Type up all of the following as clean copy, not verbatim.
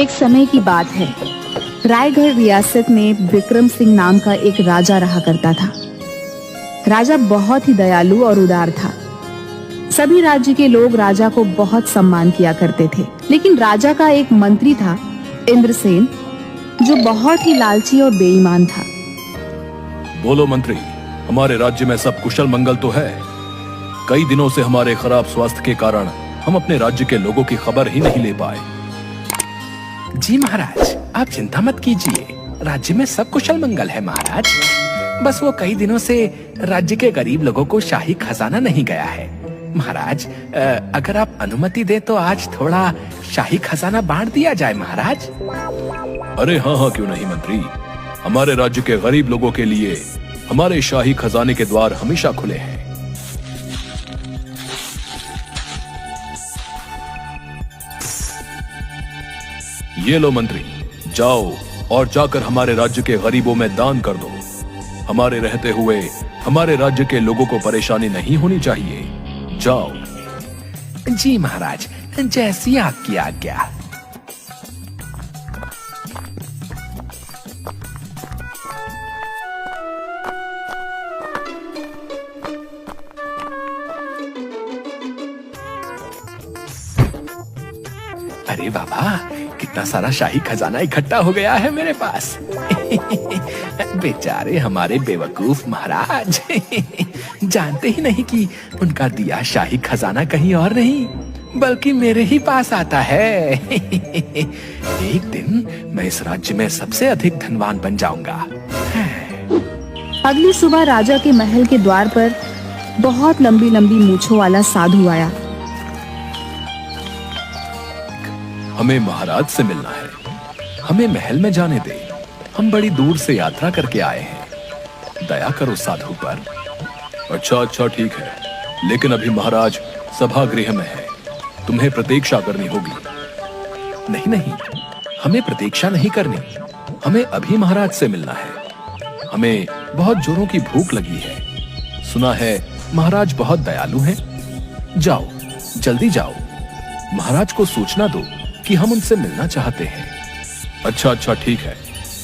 एक समय की बात है। रायगढ़ रियासत में विक्रम सिंह नाम का एक राजा रहा करता था। राजा बहुत ही दयालु और उदार था। सभी राज्य के लोग राजा को बहुत सम्मान किया करते थे। लेकिन राजा का एक मंत्री था, इंद्रसेन, जो बहुत ही लालची और बेईमान था। बोलो मंत्री, हमारे राज्य में सब कुशल मंगल तो है? कई दिनों से हमारे खराब स्वास्थ्य के कारण हम अपने राज्य के लोगों की खबर ही नहीं ले पाए। जी महाराज, आप चिंता मत कीजिए, राज्य में सब कुशल मंगल है महाराज। बस वो कई दिनों से राज्य के गरीब लोगों को शाही खजाना नहीं गया है। महाराज, अगर आप अनुमति दे तो आज थोड़ा शाही खजाना बांट दिया जाए महाराज। अरे हाँ हाँ, क्यों नहीं मंत्री। हमारे राज्य के गरीब लोगों के लिए हमारे शाही खजाने के द्वार हमेशा खुले हैं। ये लो मंत्री, जाओ और जाकर हमारे राज्य के गरीबों में दान कर दो। हमारे रहते हुए हमारे राज्य के लोगों को परेशानी नहीं होनी चाहिए। जाओ। जी महाराज, जैसी आपकी आज्ञा। अरे बाबा, कितना सारा शाही खजाना इकट्ठा हो गया है मेरे पास। बेचारे हमारे बेवकूफ महाराज जानते ही नहीं कि उनका दिया शाही खजाना कहीं और नहीं बल्कि मेरे ही पास आता है। एक दिन मैं इस राज्य में सबसे अधिक धनवान बन जाऊंगा। अगली सुबह राजा के महल के द्वार पर बहुत लंबी लंबी मूंछों वाला साधु आया। हमें महाराज से मिलना है, हमें महल में जाने दे। हम बड़ी दूर से यात्रा करके आए हैं, दया करो साधु पर। अच्छा ठीक है, लेकिन अभी महाराज सभागृह में है, तुम्हें प्रतीक्षा करनी होगी। नहीं, हमें प्रतीक्षा नहीं करनी, हमें अभी महाराज से मिलना है। हमें बहुत जोरों की भूख लगी है। सुना है महाराज बहुत दयालु हैं। जाओ, जल्दी जाओ, महाराज को सूचना दो कि हम उनसे मिलना चाहते हैं। अच्छा ठीक है,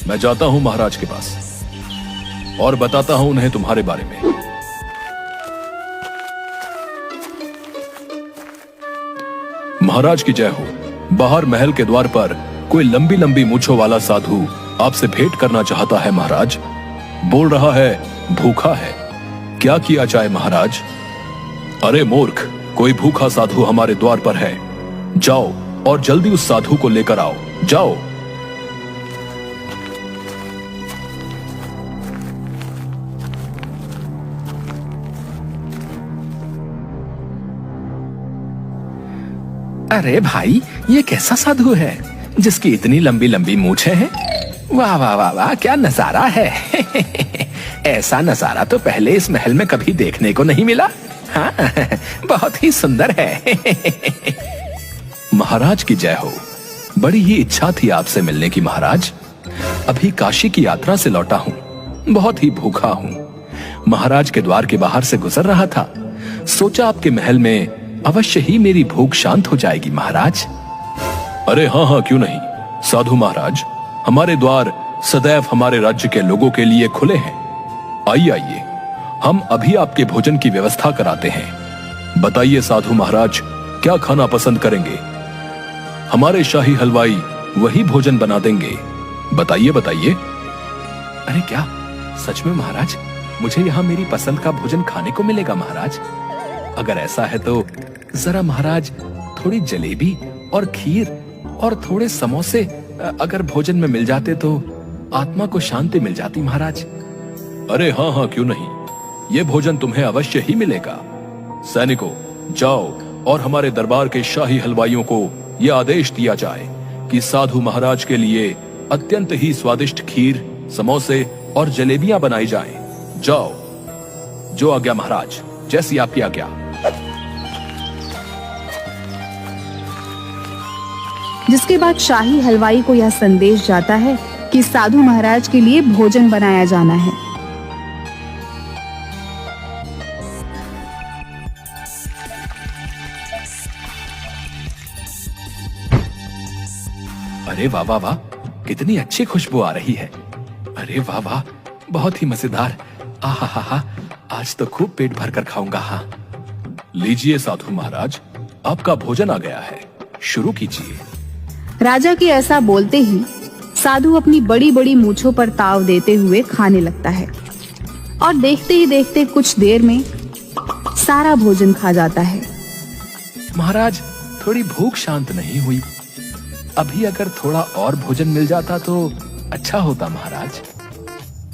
मैं जाता हूं महाराज के पास और बताता हूं उन्हें तुम्हारे बारे में। महाराज की जय हो। बाहर महल के द्वार पर कोई लंबी लंबी मूंछों वाला साधु आपसे भेंट करना चाहता है महाराज। बोल रहा है भूखा है, क्या किया जाए महाराज? अरे मूर्ख, कोई भूखा साधु हमारे द्वार पर है। जाओ और जल्दी उस साधु को लेकर आओ, जाओ। अरे भाई, ये कैसा साधु है जिसकी इतनी लंबी लंबी मूछें हैं? वाह वाह वाह वाह, क्या नजारा है। ऐसा नजारा तो पहले इस महल में कभी देखने को नहीं मिला। हाँ, बहुत ही सुंदर है। महाराज की जय हो। बड़ी ही इच्छा थी आपसे मिलने की महाराज। अभी काशी की यात्रा से लौटा हूँ, बहुत ही भूखा हूँ। महाराज के द्वार के बाहर से गुजर रहा था, सोचा आपके महल में अवश्य ही मेरी भूख शांत हो जाएगी महाराज। अरे हाँ, क्यों नहीं साधु महाराज, हमारे द्वार सदैव हमारे राज्य के लोगों के लिए खुले हैं। आइए, हम अभी आपके भोजन की व्यवस्था कराते हैं। बताइए साधु महाराज, क्या खाना पसंद करेंगे? हमारे शाही हलवाई वही भोजन बना देंगे। बताइए। अरे क्या सच में महाराज, मुझे यहाँ मेरी पसंद का भोजन खाने को मिलेगा महाराज? अगर ऐसा है तो जरा महाराज थोड़ी जलेबी और खीर और थोड़े समोसे अगर भोजन में मिल जाते तो आत्मा को शांति मिल जाती महाराज। अरे हाँ, क्यों नहीं, ये भोजन तुम्हें अवश्य ही मिलेगा। सैनिकों, जाओ और हमारे दरबार के शाही हलवाइयों को यह आदेश दिया जाए कि साधु महाराज के लिए अत्यंत ही स्वादिष्ट खीर, समोसे और जलेबियां बनाई जाएं। जाओ। जो आज्ञा महाराज, जैसी आपकी आज्ञा। जिसके बाद शाही हलवाई को यह संदेश जाता है कि साधु महाराज के लिए भोजन बनाया जाना है। अरे वाह वाह वाह, कितनी अच्छी खुशबू आ रही है। अरे वाह वाह, बहुत ही मजेदार। आहा हा हा, आज तो खूब पेट भर कर खाऊंगा। हाँ, लीजिए साधु महाराज, आपका भोजन आ गया है, शुरू कीजिए। राजा के ऐसा बोलते ही साधु अपनी बड़ी बड़ी मूंछों पर ताव देते हुए खाने लगता है और देखते ही देखते कुछ देर में सारा भोजन खा जाता है। महाराज, थोड़ी भूख शांत नहीं हुई। अभी अगर थोड़ा और भोजन मिल जाता तो अच्छा होता महाराज।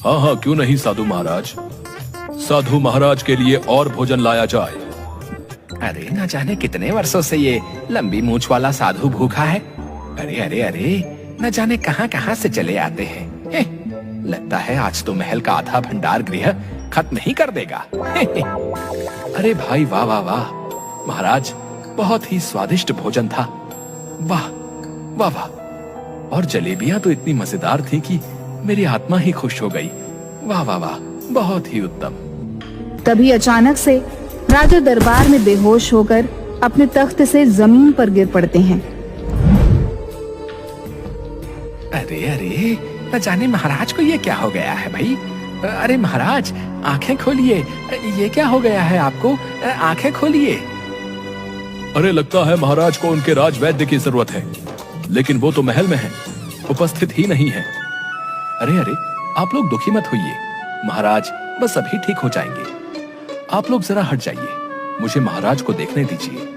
हाँ हाँ, क्यों नहीं साधु महाराज, साधु महाराज के लिए और भोजन लाया जाए। अरे न जाने कितने वर्षों से ये लंबी मूंछ वाला साधु भूखा है। अरे अरे अरे, न जाने कहां कहां से चले आते हैं। लगता है आज तो महल का आधा भंडार गृह खत्म ही कर देगा। अरे भाई, वाह वाह वाह महाराज, बहुत ही स्वादिष्ट भोजन था। वाह वाह वाह, और जलेबियां तो इतनी मजेदार थी कि मेरी आत्मा ही खुश हो गई। वाह वाह वाह, बहुत ही उत्तम। तभी अचानक से राजा दरबार में बेहोश होकर अपने तख्त से जमीन पर गिर पड़ते हैं। अरे अरे, न जाने महाराज को ये क्या हो गया है भाई। अरे महाराज, आंखें खोलिए, ये क्या हो गया है आपको, आंखें खोलिए। अरे लगता है महाराज को उनके राजवैद्य की जरूरत है, लेकिन वो तो महल में है, उपस्थित ही नहीं है। अरे अरे, आप लोग दुखी मत होइए, महाराज बस अभी ठीक हो जाएंगे। आप लोग जरा हट जाइए, मुझे महाराज को देखने दीजिए।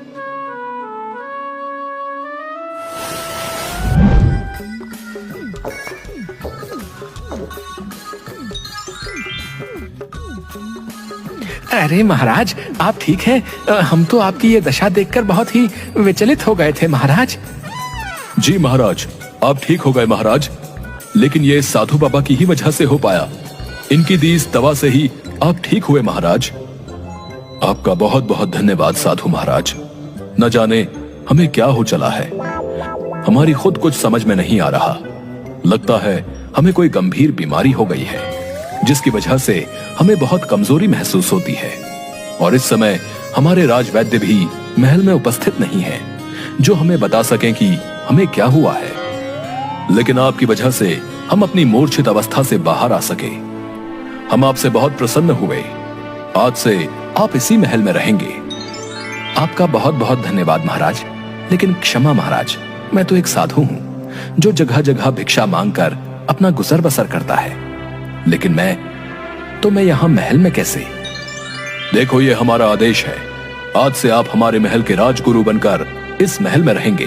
अरे महाराज, आप ठीक हैं? हम तो आपकी ये दशा देखकर बहुत ही विचलित हो गए थे महाराज। जी महाराज, आप ठीक हो गए महाराज, लेकिन ये साधु बाबा की ही वजह से हो पाया। इनकी दी इस दवा से ही आप ठीक हुए महाराज। आपका बहुत बहुत धन्यवाद साधु महाराज। न जाने हमें क्या हो चला है, हमारी खुद कुछ समझ में नहीं आ रहा। लगता है हमें कोई गंभीर बीमारी हो गई है, जिसकी वजह से हमें बहुत कमजोरी महसूस होती है। और इस समय हमारे राजवैद्य भी महल में उपस्थित नहीं है, जो हमें बता सकें कि हमें क्या हुआ है। लेकिन आपकी वजह से हम अपनी मूर्छित अवस्था से बाहर आ सके। हम आपसे बहुत प्रसन्न हुए। आज से आप इसी महल में रहेंगे। आपका बहुत बहुत धन्यवाद महाराज। लेकिन क्षमा महाराज, मैं तो एक साधु हूं जो जगह जगह भिक्षा मांगकर अपना गुजर बसर करता है, लेकिन मैं यहां महल में कैसे? देखो, ये हमारा आदेश है। आज से आप हमारे महल के राजगुरु बनकर इस महल में रहेंगे।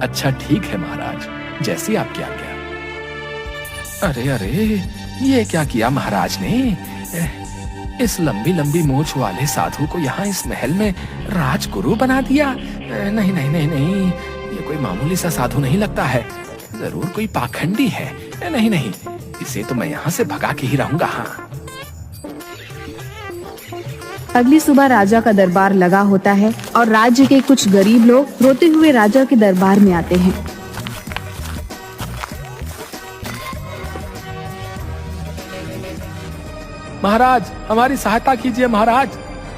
अच्छा ठीक है महाराज, जैसी आपकी आज्ञा। अरे अरे, ये क्या किया महाराज ने? इस लंबी लंबी मूंछ वाले साधु को यहाँ इस महल में राजगुरु बना दिया। नहीं नहीं नहीं नहीं, ये कोई मामूली सा साधु नहीं लगता है, जरूर कोई पाखंडी है। नहीं नहीं, इसे तो मैं यहाँ से भगा के ही रहूंगा। हाँ। अगली सुबह राजा का दरबार लगा होता है और राज्य के कुछ गरीब लोग रोते हुए राजा के दरबार में आते हैं। महाराज, हमारी सहायता कीजिए महाराज,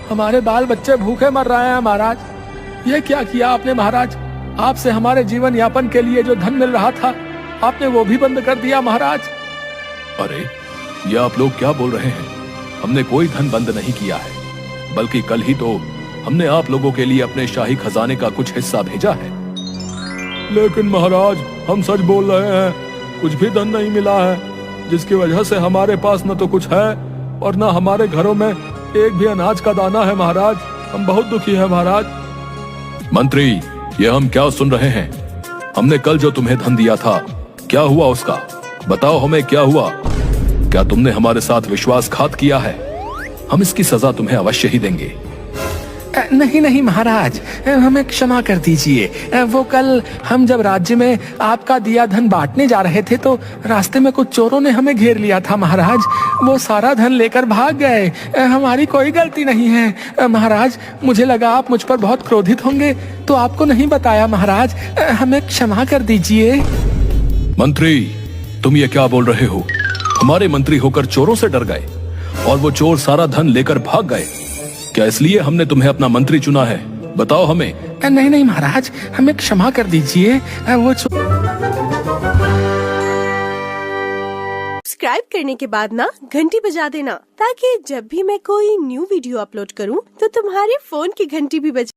हमारे बाल बच्चे भूखे मर रहे हैं महाराज। ये क्या किया आपने महाराज? आपसे हमारे जीवन यापन के लिए जो धन मिल रहा था, आपने वो भी बंद कर दिया महाराज। अरे, ये आप लोग क्या बोल रहे हैं? हमने कोई धन बंद नहीं किया है, बल्कि कल ही तो हमने आप लोगों के लिए अपने शाही खजाने का कुछ हिस्सा भेजा है। लेकिन महाराज, हम सच बोल रहे हैं, कुछ भी धन नहीं मिला है, जिसकी वजह से हमारे पास न तो कुछ है और न हमारे घरों में एक भी अनाज का दाना है महाराज। हम बहुत दुखी हैं महाराज। मंत्री, ये हम क्या सुन रहे हैं? हमने कल जो तुम्हें धन दिया था, क्या हुआ उसका? बताओ हमें, क्या हुआ? क्या तुमने हमारे साथ विश्वासघात किया है? हम इसकी सजा तुम्हें अवश्य ही देंगे। नहीं नहीं महाराज, हमें क्षमा कर दीजिए। वो कल हम जब राज्य में आपका दिया धन बांटने जा रहे थे, तो रास्ते में कुछ चोरों ने हमें घेर लिया था महाराज। वो सारा धन लेकर भाग गए। हमारी कोई गलती नहीं है महाराज। मुझे लगा आप मुझ पर बहुत क्रोधित होंगे, तो आपको नहीं बताया महाराज। हमें क्षमा कर दीजिए। मंत्री, तुम ये क्या बोल रहे हो? हमारे मंत्री होकर चोरों से डर गए और वो चोर सारा धन लेकर भाग गए? क्या इसलिए हमने तुम्हें अपना मंत्री चुना है? बताओ हमें। नहीं नहीं महाराज, हमें क्षमा कर दीजिए। वो सब्सक्राइब करने के बाद ना घंटी बजा देना, ताकि जब भी मैं कोई न्यू वीडियो अपलोड करूं तो तुम्हारे फोन की घंटी भी बजे।